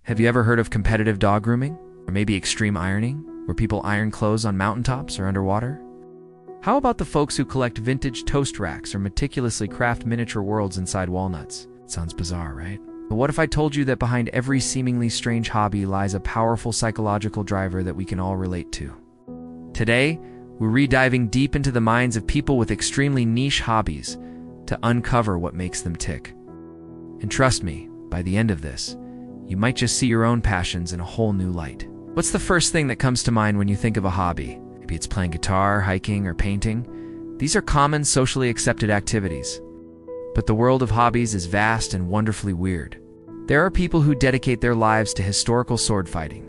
Have you ever heard of competitive dog grooming? Or maybe extreme ironing, where people iron clothes on mountaintops or underwater? How about the folks who collect vintage toast racks or meticulously craft miniature worlds inside walnuts? Sounds bizarre, right? But what if I told you that behind every seemingly strange hobby lies a powerful psychological driver that we can all relate to? Today, we're re-diving deep into the minds of people with extremely niche hobbies to uncover what makes them tick. And trust me, by the end of this, you might just see your own passions in a whole new light. What's the first thing that comes to mind when you think of a hobby? Maybe it's playing guitar, hiking, or painting. These are common, socially accepted activities. But the world of hobbies is vast and wonderfully weird. There are people who dedicate their lives to historical sword fighting,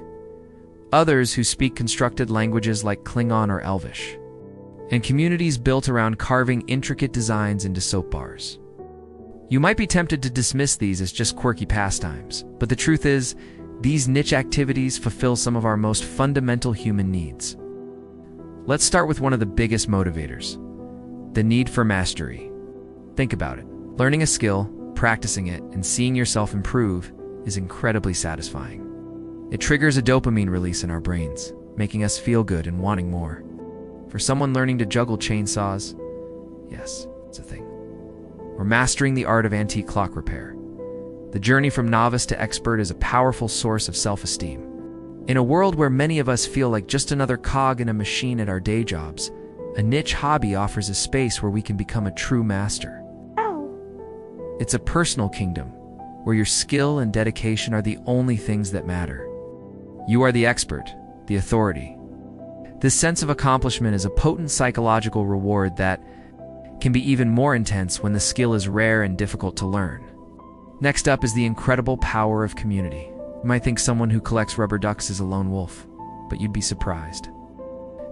others who speak constructed languages like Klingon or Elvish, and communities built around carving intricate designs into soap bars. You might be tempted to dismiss these as just quirky pastimes, but the truth is, these niche activities fulfill some of our most fundamental human needs. Let's start with one of the biggest motivators: the need for mastery. Think about it. Learning a skill, practicing it, and seeing yourself improve is incredibly satisfying. It triggers a dopamine release in our brains, making us feel good and wanting more. For someone learning to juggle chainsaws, yes, it's a thing. Or mastering the art of antique clock repair. The journey from novice to expert is a powerful source of self-esteem. In a world where many of us feel like just another cog in a machine at our day jobs, a niche hobby offers a space where we can become a true master. It's a personal kingdom, where your skill and dedication are the only things that matter. You are the expert, the authority. This sense of accomplishment is a potent psychological reward that can be even more intense when the skill is rare and difficult to learn. Next up is the incredible power of community. You might think someone who collects rubber ducks is a lone wolf, but you'd be surprised.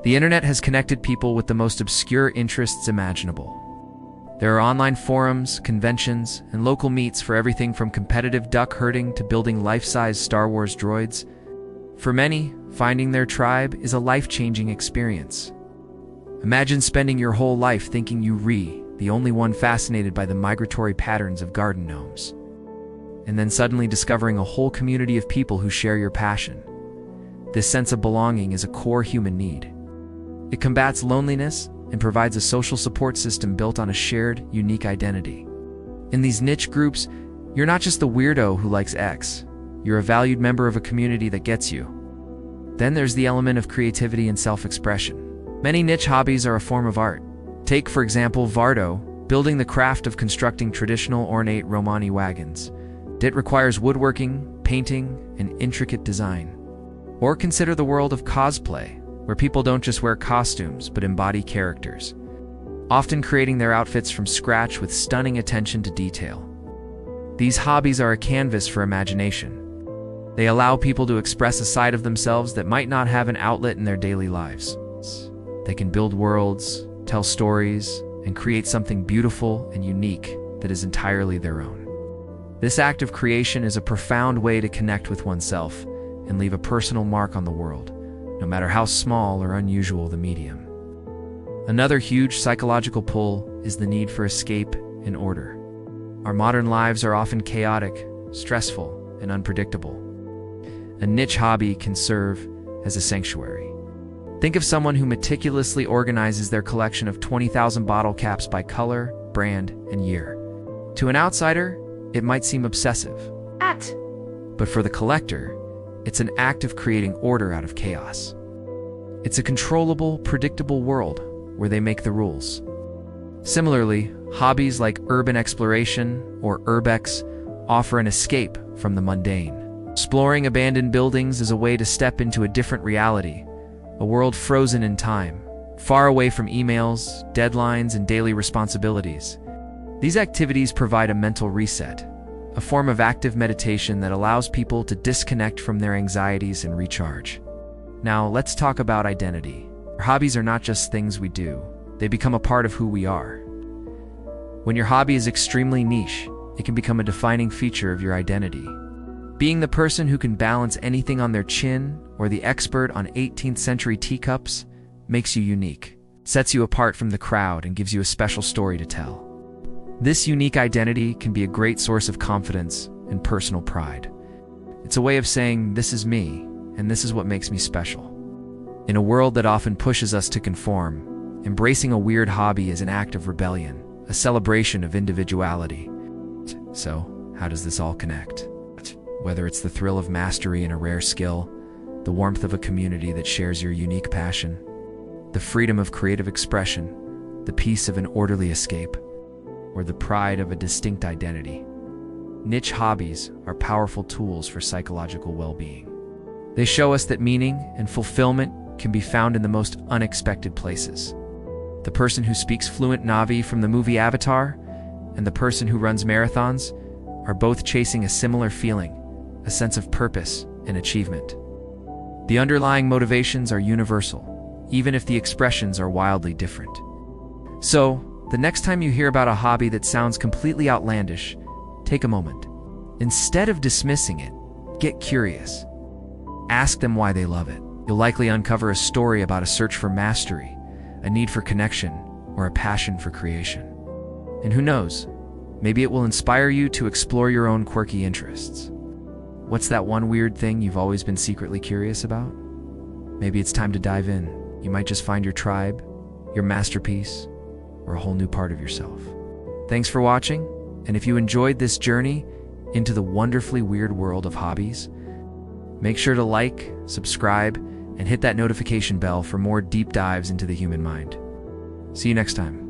The internet has connected people with the most obscure interests imaginable. There are online forums, conventions, and local meets for everything from competitive duck herding to building life-size Star Wars droids. For many, finding their tribe is a life-changing experience. Imagine spending your whole life thinking you were the only one fascinated by the migratory patterns of garden gnomes, and then suddenly discovering a whole community of people who share your passion. This sense of belonging is a core human need. It combats loneliness and provides a social support system built on a shared, unique identity. In these niche groups, you're not just the weirdo who likes X. You're a valued member of a community that gets you. Then there's the element of creativity and self-expression. Many niche hobbies are a form of art. Take, for example, Vardo, building the craft of constructing traditional ornate Romani wagons. It requires woodworking, painting, and intricate design. Or consider the world of cosplay, where people don't just wear costumes but embody characters, often creating their outfits from scratch with stunning attention to detail. These hobbies are a canvas for imagination. They allow people to express a side of themselves that might not have an outlet in their daily lives. They can build worlds, tell stories, and create something beautiful and unique that is entirely their own. This act of creation is a profound way to connect with oneself and leave a personal mark on the world, no matter how small or unusual the medium. Another huge psychological pull is the need for escape and order. Our modern lives are often chaotic, stressful, and unpredictable. A niche hobby can serve as a sanctuary. Think of someone who meticulously organizes their collection of 20,000 bottle caps by color, brand, and year. To an outsider, it might seem obsessive. But for the collector, it's an act of creating order out of chaos. It's a controllable, predictable world where they make the rules. Similarly, hobbies like urban exploration or urbex offer an escape from the mundane. Exploring abandoned buildings is a way to step into a different reality, a world frozen in time, far away from emails, deadlines, and daily responsibilities. These activities provide a mental reset, a form of active meditation that allows people to disconnect from their anxieties and recharge. Now, let's talk about identity. Our hobbies are not just things we do, they become a part of who we are. When your hobby is extremely niche, it can become a defining feature of your identity. Being the person who can balance anything on their chin or the expert on 18th century teacups makes you unique, sets you apart from the crowd, and gives you a special story to tell. This unique identity can be a great source of confidence and personal pride. It's a way of saying, this is me, and this is what makes me special. In a world that often pushes us to conform, embracing a weird hobby is an act of rebellion, a celebration of individuality. So, how does this all connect? Whether it's the thrill of mastery in a rare skill, the warmth of a community that shares your unique passion, the freedom of creative expression, the peace of an orderly escape, or the pride of a distinct identity, niche hobbies are powerful tools for psychological well-being. They show us that meaning and fulfillment can be found in the most unexpected places. The person who speaks fluent Na'vi from the movie Avatar and the person who runs marathons are both chasing a similar feeling, a sense of purpose and achievement. The underlying motivations are universal, even if the expressions are wildly different. So, the next time you hear about a hobby that sounds completely outlandish, take a moment. Instead of dismissing it, get curious. Ask them why they love it. You'll likely uncover a story about a search for mastery, a need for connection, or a passion for creation. And who knows, maybe it will inspire you to explore your own quirky interests. What's that one weird thing you've always been secretly curious about? Maybe it's time to dive in. You might just find your tribe, your masterpiece, or a whole new part of yourself. Thanks for watching, and if you enjoyed this journey into the wonderfully weird world of hobbies, make sure to like, subscribe, and hit that notification bell for more deep dives into the human mind. See you next time.